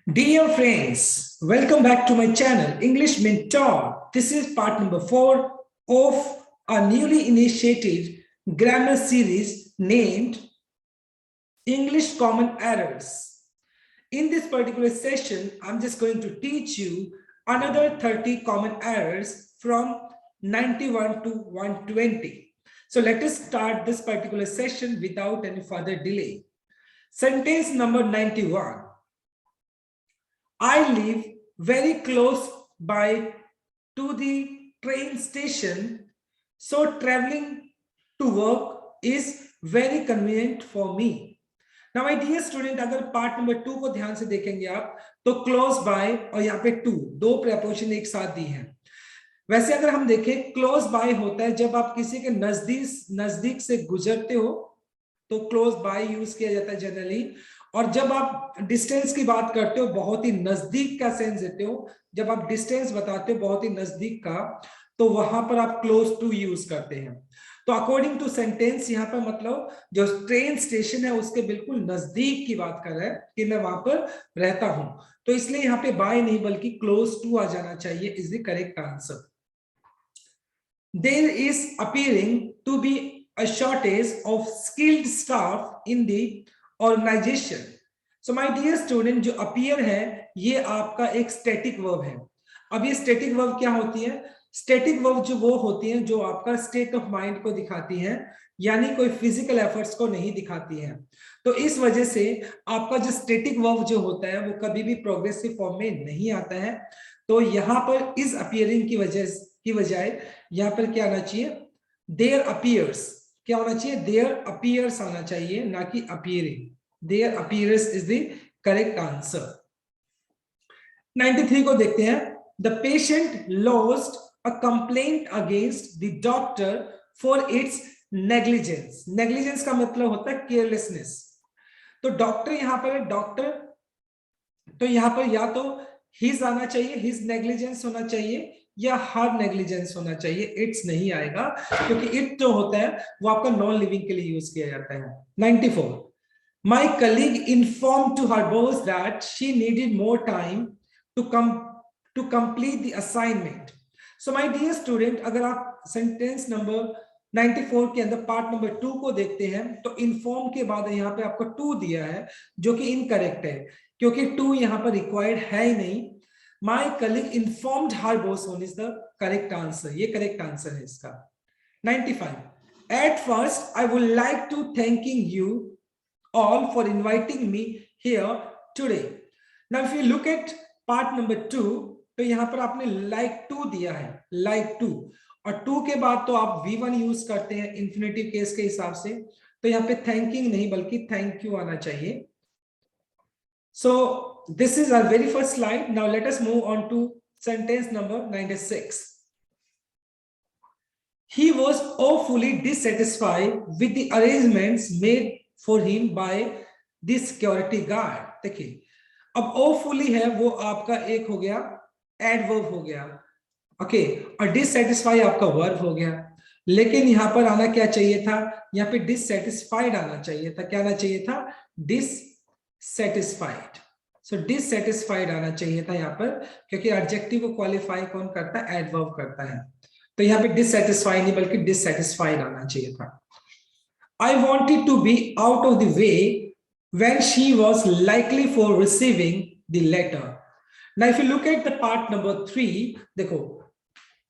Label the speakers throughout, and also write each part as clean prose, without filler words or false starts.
Speaker 1: Dear friends, welcome back to my channel English Mentor. This is part number 4 of a newly initiated grammar series named English Common Errors. In this particular session, I'm just going to teach you another 30 common errors from 91 to 120. So let us start this particular session without any further delay. Sentence number 91. I live very close by to the train station, so traveling to work is very convenient for me. Now my dear student, अगर part number 2 को ध्यान से देखेंगे आप तो close by और यहाँ पे टू दो प्रपोजिशन एक साथ दी हैं। वैसे अगर हम देखें क्लोज बाय होता है जब आप किसी के नजदीक से गुजरते हो तो क्लोज बाय यूज किया जाता है जनरली, और जब आप डिस्टेंस की बात करते हो बहुत ही नजदीक का सेंस देते हो, जब आप डिस्टेंस बताते हो बहुत ही नजदीक का, तो वहां पर आप क्लोज टू यूज करते हैं। तो अकॉर्डिंग टू सेंटेंस यहाँ पर मतलब जो ट्रेन स्टेशन है उसके बिल्कुल नजदीक की बात कर रहा है कि मैं वहां पर रहता हूं, तो इसलिए यहाँ पे बाय नहीं बल्कि क्लोज टू आ जाना चाहिए is the correct answer. There is appearing to be a shortage of skilled staff in the organization. So my dear student, जो appear है ये आपका एक static verb है। अब ये static verb क्या होती है? Static verb जो वो होती है जो आपका state of mind को दिखाती है, यानी कोई physical efforts को नहीं दिखाती है। तो इस वजह से आपका जो static verb जो होता है वो कभी भी progressive form में नहीं आता है। तो यहाँ पर is appearing की बजाय यहाँ पर क्या आना चाहिए? There appears, क्या होना चाहिए? There appears आना चाहिए, ना कि appearing. There appears is the correct answer. 93 को देखते हैं. The patient lodged a complaint against the doctor for its negligence. Negligence का मतलब होता है carelessness. तो डॉक्टर यहाँ पर है, डॉक्टर, तो यहाँ पर या तो his आना चाहिए, his negligence होना चाहिए, या हर नेग्लिजेंस होना चाहिए, इट्स नहीं आएगा क्योंकि इट जो होता है वो आपका नॉन लिविंग के लिए यूज किया जाता है। 94. My colleague inform to her boss that she needed more time to complete the assignment. So my dear student, अगर आप सेंटेंस नंबर 94 के अंदर पार्ट नंबर 2 को देखते हैं तो इन्फॉर्म के बाद यहाँ पे आपको टू दिया है जो कि इनकरेक्ट है क्योंकि टू यहाँ पर रिक्वायर्ड है ही नहीं। My colleague informed her boss on is the correct answer. ये correct answer है इसका। 95. At first, I would like to thanking you all for inviting me here today. Now, if you look at part number 2, तो यहाँ पर आपने like to दिया है, like to, और to के बाद तो आप V1 यूज करते हैं इंफिनिटिव केस के हिसाब से, तो यहाँ पे thanking नहीं बल्कि thank you आना चाहिए। So this is our very first slide. Now let us move on to sentence number 96. He was awfully dissatisfied with the arrangements made for him by the security guard. देखिए, अब awfully है वो आपका एक हो गया adverb हो गया, ओके, और dissatisfied आपका verb हो गया, लेकिन यहाँ पर आना क्या चाहिए था? यहाँ पे dissatisfied आना चाहिए था। क्या आना चाहिए था? dissatisfied. So dissatisfied आना चाहिए था यहाँ पर, क्योंकि एडजेक्टिव को क्वालिफाई कौन करता है? एडवर्ब करता है। तो यहाँ पे dissatisfied नहीं बल्कि dissatisfied आना चाहिए था। I wanted to be out of the way when she was likely for receiving the letter. Now if you look at the part number 3, देखो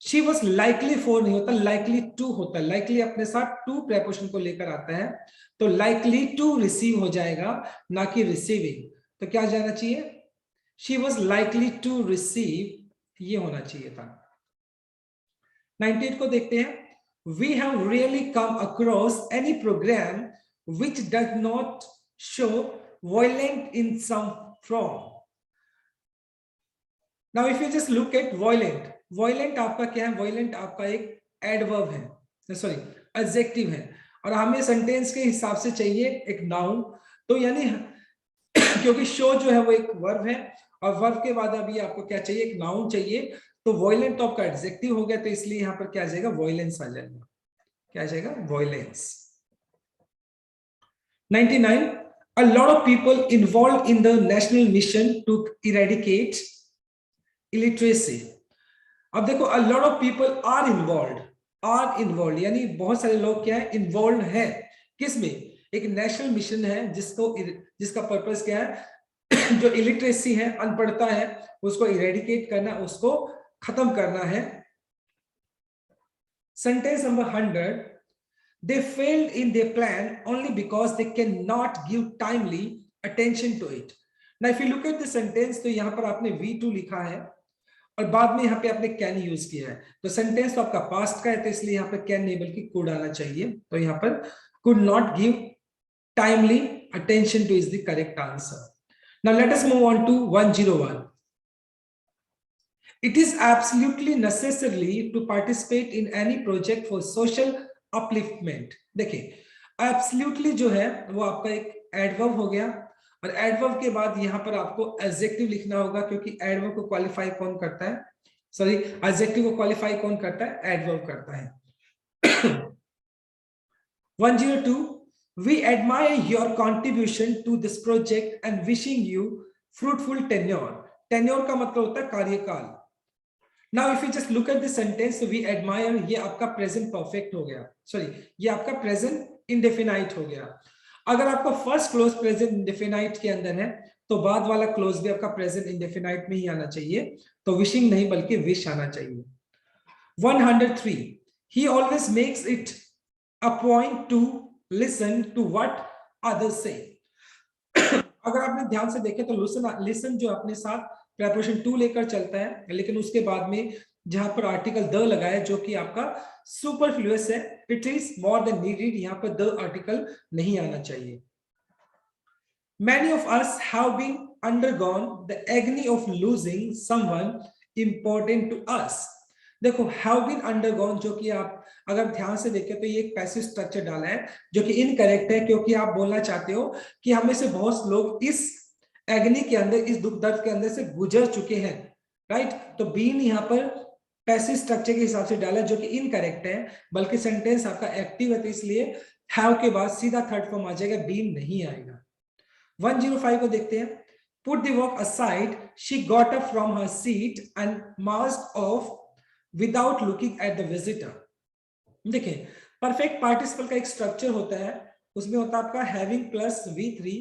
Speaker 1: she was likely for नहीं होता, likely to होता है। likely अपने साथ to preposition को लेकर आता है, तो likely to receive हो जाएगा, ना कि receiving। तो क्या जाना चाहिए? She was likely to receive, ये होना चाहिए था। 98 को देखते हैं। We have really come across any program which does not show violent in some form. Now if you just look at violent, violent आपका क्या है? violent आपका एक adverb है, सॉरी adjective है, और हमें सेंटेंस के हिसाब से चाहिए एक नाउन, तो यानी क्योंकि शो जो है वो एक वर्ब है और वर्ब के बाद अभी आपको क्या चाहिए? एक नाउन चाहिए, तो वॉयलेंट तो आपका एडजेक्टिव हो गया, तो इसलिए यहाँ पर क्या आ जाएगा? वॉयलेंस आ जाएगा। क्या आ जाएगा? Violence. 99. a lot of people involved in the national mission to eradicate illiteracy. अब देखो a lot of people are involved यानी बहुत सारे लोग क्या है involved है किसमें, एक नेशनल मिशन है जिसका पर्पस क्या है जो इलिटरेसी है, अनपढ़ता है, उसको इरेडिकेट करना, उसको खत्म करना है. Sentence number 100. They failed in their plan only because they cannot give timely attention to it. Now, if you look at the sentence, तो यहाँ पर आपने V2 लिखा है और बाद में यहाँ पे आपने can यूज किया है. तो सेंटेंस तो आपका पास्ट का है, तो इसलिए यहाँ पर can नहीं बल्कि could आना चाहिए. तो यहाँ पर could not give timely attention to is the correct answer. Now, let us move on to 101. It is absolutely necessary to participate in any project for social upliftment. देखिए एब्सोल्युटली जो है वो आपका एक एडवर्ब हो गया और एडवर्ब के बाद यहां पर आपको एडजेक्टिव लिखना होगा क्योंकि एडवर्ब को क्वालिफाई कौन करता है, सॉरी एडजेक्टिव को क्वालिफाई कौन करता है, एडवर्ब करता है. 102. We admire your contribution to this project and wishing you fruitful tenure. Tenure का मतलब होता है कार्यकाल. Now, if you just look at the sentence, so we admire, ये आपका present perfect हो गया, sorry, ये आपका present indefinite हो गया. अगर आपका first clause present indefinite के अंदर है, तो बाद वाला clause भी आपका present indefinite में ही आना चाहिए. तो wishing नहीं बल्कि wish आना चाहिए. 103. He always makes it a point to listen to what others say. अगर आपने ध्यान से देखे तो listen जो अपने साथ preposition to लेकर चलता है, लेकिन उसके बाद में जहां पर आर्टिकल द लगा है जो कि आपका सुपरफ्लुअस है, it is more than needed, यहां पर द आर्टिकल नहीं आना चाहिए. Many of us have been undergone the agony of losing someone important to us. देखो have been undergone जो कि आप अगर ध्यान से देखें तो ये एक पैसिव स्ट्रक्चर डाला है जो कि इनकरेक्ट है क्योंकि आप बोलना चाहते हो कि हमें से बहुत लोग इस एग्नी के अंदर, इस दुख दर्द के अंदर से गुजर चुके हैं, राइट. तो बीन यहाँ पर पैसिव स्ट्रक्चर के हिसाब से डाला जो कि इनकरेक्ट है, बल्कि सेंटेंस आपका एक्टिव है तो इसलिए हैव के बाद सीधा थर्ड फॉर्म आ जाएगा, बीन नहीं आएगा. 105 को देखते हैं. Put the work aside, she got up from her seat and marched off without looking at the visitor. देखिए परफेक्ट पार्टिसिपल का एक स्ट्रक्चर होता है, उसमें होता है आपका having plus V3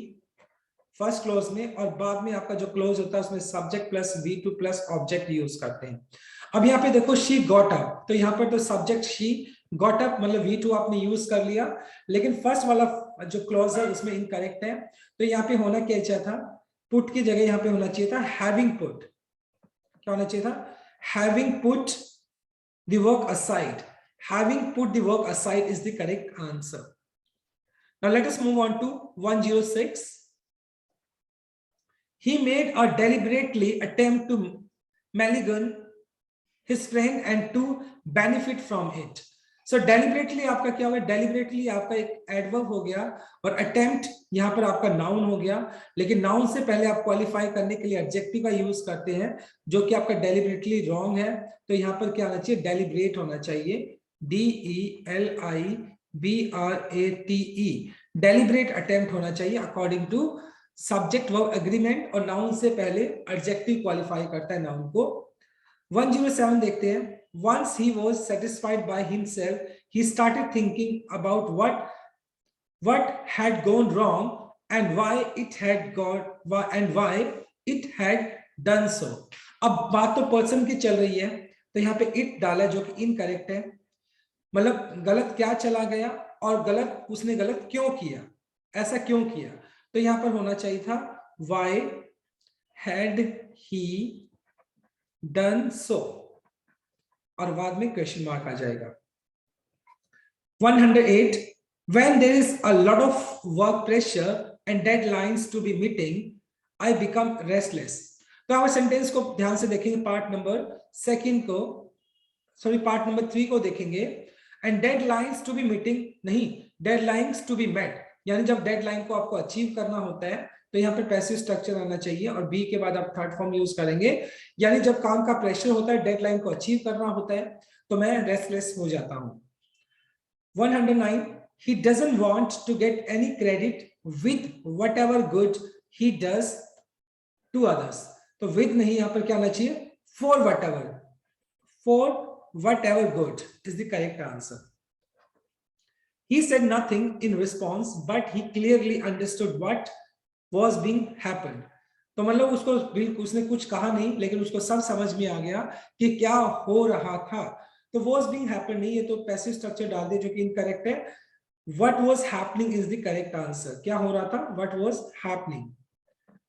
Speaker 1: first close में और बाद में आपका जो क्लोज होता है उसमें subject plus V2 plus object use करते हैं. अब यहाँ पे देखो शी गॉट अप, तो यहाँ पर तो सब्जेक्ट शी गॉट अप मतलब V2 आपने यूज कर लिया, लेकिन फर्स्ट वाला जो क्लोज है उसमें इनकरेक्ट है. तो यहाँ पे होना क्या चाहिए था, पुट की जगह यहाँ पे होना चाहिए था हैविंग पुट. क्या होना चाहिए था, having put the work aside. Having put the work aside is the correct answer. Now let us move on to 106. He made a deliberately attempt to malign his friend and to benefit from it. So deliberately आपका क्या होगा, deliberately आपका एक adverb हो गया और attempt यहाँ पर आपका noun हो गया, लेकिन noun से पहले आप qualify करने के लिए adjective का use करते हैं जो कि आपका deliberately wrong है. तो यहाँ पर क्या होना चाहिए, deliberate होना चाहिए, DELIBRATE, डेलिब्रेट अटेम्प्ट होना चाहिए according to subject verb agreement, और नाउन से पहले एडजेक्टिव क्वालिफाई करता है नाउन को. 107 देखते हैं. Once he was satisfied by himself, he started thinking about what had gone wrong and why it had done so. अब बात तो पर्सन की चल रही है, तो यहाँ पे इट डाला जो कि इनकरेक्ट है, मतलब गलत क्या चला गया और गलत उसने गलत क्यों किया, ऐसा क्यों किया. तो यहां पर होना चाहिए था why had he done so और बाद में क्वेश्चन मार्क आ जाएगा. 108. When there is a lot of work pressure and deadlines to be meeting, I become restless. तो आप सेंटेंस को ध्यान से देखेंगे, पार्ट नंबर 3 को देखेंगे. And deadlines to be meeting नहीं, डेडलाइंस टू बी मेट, यानी जब डेडलाइन को आपको अचीव करना होता है तो यहाँ पे पैसिव स्ट्रक्चर आना चाहिए और बी के बाद आप थर्ड फॉर्म यूज करेंगे. यानी जब काम का प्रेशर होता है, डेडलाइन को अचीव करना होता है, तो मैं रेस्टलेस हो जाता हूं. 109. He doesn't want to get any credit with whatever good he does to others. तो with नहीं यहाँ पर क्या आना चाहिए, for whatever. For whatever good is the correct answer. He said nothing in response, but he clearly understood what was being happened. तो मतलब उसको बिल्कुल उसने कुछ कहा नहीं, लेकिन उसको सब समझ में आ गया कि क्या हो रहा था. तो was being happened नहीं, ये तो पैसिव स्ट्रक्चर डाल दे जो कि इनकरेक्ट है. What was happening is the correct answer. क्या हो रहा था? What was happening.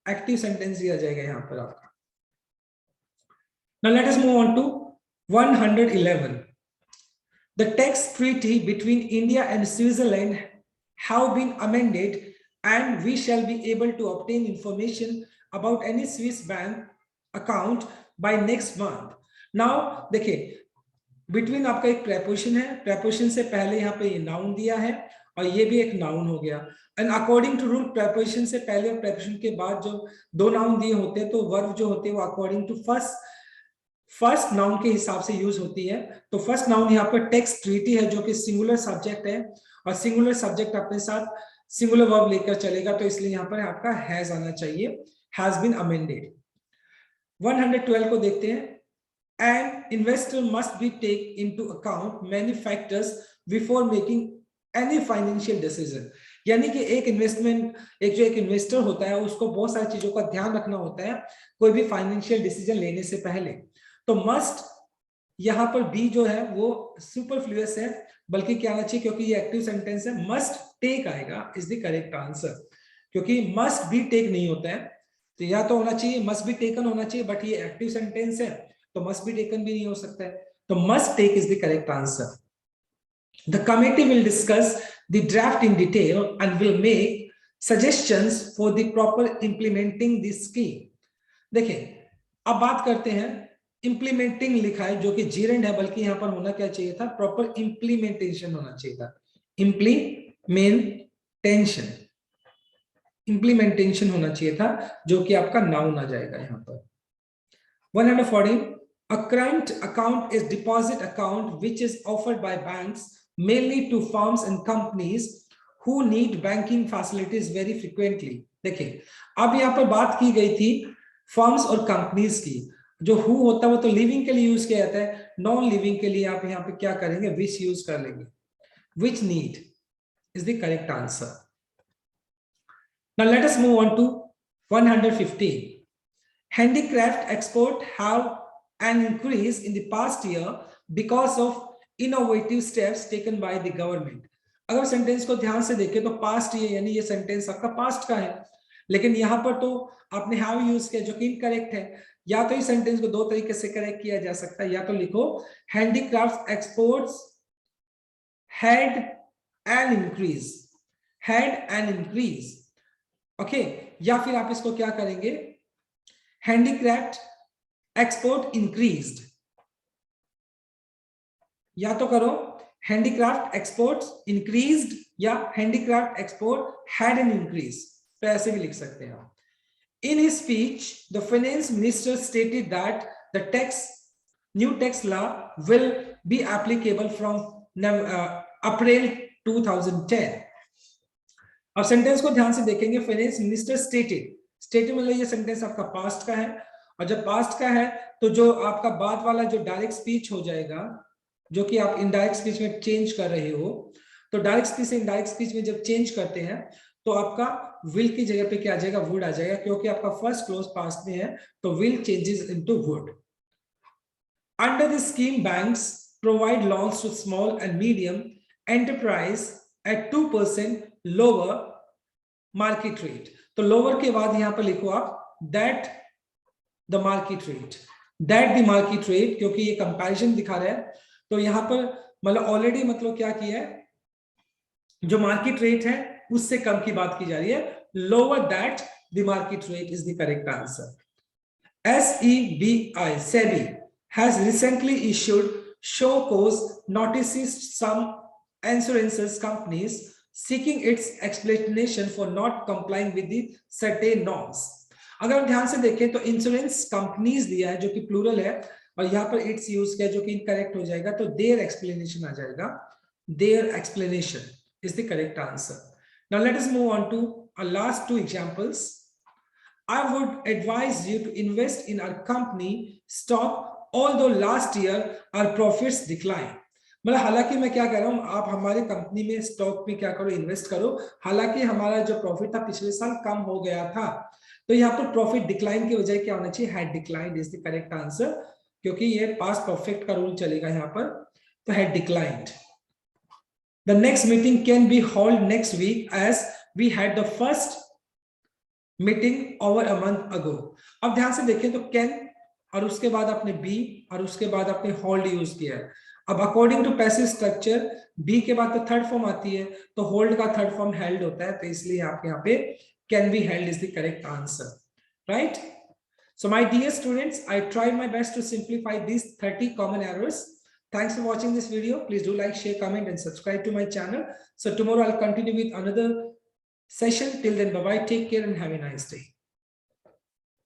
Speaker 1: Active sentence दिया जाएगा यहाँ पर आपका. Now let us move on to 111. The tax treaty between India and Switzerland have been amended, and we shall be able to obtain information about any Swiss bank account by next month. Now देखिए, between आपका एक preposition है, preposition से पहले यहाँ पे ये noun दिया है और ये भी एक noun हो गया. And according to rule, preposition से पहले और preposition के बाद जो दो noun दिए होते हैं तो verb जो होते हैं वो according to फर्स्ट नाउन के हिसाब से यूज होती है. तो फर्स्ट नाउन यहाँ पर टैक्स ट्रीटी है जो कि सिंगुलर सब्जेक्ट है और सिंगुलर सब्जेक्ट अपने साथ सिंगुलर वर्ब लेकर चलेगा, तो इसलिए यहाँ पर आपका हैज आना चाहिए, हैज बीन अमेंडेड. 112 को देखते हैं. And investor must be take into account many factors before making any financial decision. यानी कि एक इन्वेस्टर होता है उसको बहुत सारी चीजों का ध्यान रखना होता है कोई भी फाइनेंशियल डिसीजन लेने से पहले. तो मस्ट यहां पर बी जो है वो सुपरफ्लुअस है, बल्कि क्या आना चाहिए, क्योंकि ये एक्टिव सेंटेंस है, मस्ट टेक आएगा इज द करेक्ट आंसर. क्योंकि मस्ट बी टेक नहीं होता है, तो या तो होना चाहिए मस्ट बी टेकन होना चाहिए, बट ये एक्टिव सेंटेंस है तो मस्ट बी टेकन भी नहीं हो सकता है. तो must take is the correct answer. The committee will discuss the draft in detail and will make suggestions for the proper implementing the scheme. देखिए अब बात करते हैं, इंप्लीमेंटिंग लिखा है जो कि जीरेंड है, बल्कि यहां पर होना क्या चाहिए था, प्रॉपर इंप्लीमेंटेशन होना चाहिए था. इंप्लीमेंटेशन होना चाहिए था, जो कि आपका नाउन आ जाएगा यहां पर. 114. A current account is deposit account which is offered by banks mainly to firms and companies who need banking facilities very frequently. देखिए अब यहां पर बात की गई थी फर्म्स और कंपनीज की. जो हु होता है वो तो लिविंग के लिए यूज किया जाता है, नॉन लिविंग के लिए आप यहाँ पे क्या करेंगे, विच यूज कर लेंगे. Which need is the correct answer. Now let us move on to 115. Handicraft export have an increase in the past year because of innovative steps taken by the government. अगर सेंटेंस को ध्यान से देखें तो past year यानी ये sentence आपका past का है, लेकिन यहां पर तो आपने हैव यूज किया जो कि इनकरेक्ट है. या तो इस सेंटेंस को दो तरीके से करेक्ट किया जा सकता है, या तो लिखो handicraft exports had an increase, okay. या फिर आप इसको क्या करेंगे, हैंडीक्राफ्ट एक्सपोर्ट इंक्रीज्ड, या तो करो हैंडीक्राफ्ट एक्सपोर्ट्स इंक्रीज्ड या handicraft export had an increase, तो ऐसे भी लिख सकते हैं आप. In his speech, the finance minister stated that the new tax law will be applicable from April 2010. अब सेंटेंस को ध्यान से देखेंगे, फाइनेंस मिनिस्टर स्टेटेड मतलब ये सेंटेंस आपका पास्ट का है, और जब पास्ट का है तो जो आपका बाद वाला जो डायरेक्ट स्पीच हो जाएगा, जो कि आप इनडायरेक्ट स्पीच में चेंज कर रहे हो, तो डायरेक्ट स्पीच से इनडायरेक्ट स्पीच में जब चेंज करते हैं तो आपका विल की जगह पे क्या आ जाएगा, वुड आ जाएगा, क्योंकि आपका फर्स्ट क्लोज पास्ट में है तो will changes into would. Under the scheme banks provide loans to small and medium enterprise at 2% lower market rate. तो लोअर के बाद यहां पर लिखो आप दैट द मार्केट रेट, क्योंकि ये कंपैरिजन दिखा रहा है. तो यहां पर मतलब ऑलरेडी मतलब क्या किया है, जो मार्केट रेट है उससे कम की बात की जा रही है. Lower that the market rate is the correct answer. SEBI has recently issued show cause notices some insurance companies seeking its explanation for not complying with the certain norms. अगर हम ध्यान से देखें तो इंश्योरेंस कंपनीज दिया है जो कि प्लूरल है, और यहाँ पर इट्स यूज किया जो कि इनकरेक्ट हो जाएगा, तो देयर एक्सप्लेनेशन आ जाएगा. Their explanation is the correct answer. Now let us move on to last two examples. I would advise you to invest in our company stock, although last year our profits declined. मतलब हालांकि मैं क्या कह रहा हूं, आप हमारे company में स्टॉक में क्या करो, इन्वेस्ट करो, हालांकि हमारा जो प्रॉफिट था पिछले साल कम हो गया था। तो यहाँ पर प्रॉफिट डिक्लाइन की वजह क्या होना चाहिए, had declined is the correct answer, क्योंकि ये पास्ट परफेक्ट का रूल चलेगा यहाँ पर, तो had declined. The next meeting can be held next week as we had the first meeting over a month ago. अब ध्यान से देखें तो can और उसके बाद आपने be और उसके बाद आपने hold यूज किया है। अब according to passive structure be के बाद तो थर्ड फॉर्म आती है, तो hold का थर्ड फॉर्म held होता है, तो इसलिए आपके यहाँ पे can be held is the correct answer, right? So my dear students, I tried my best to simplify these 30 common errors. Thanks for watching this video. Please do like, share, comment, and subscribe to my channel. So tomorrow I'll continue with another session. Till then, bye-bye. Take care and have a nice day.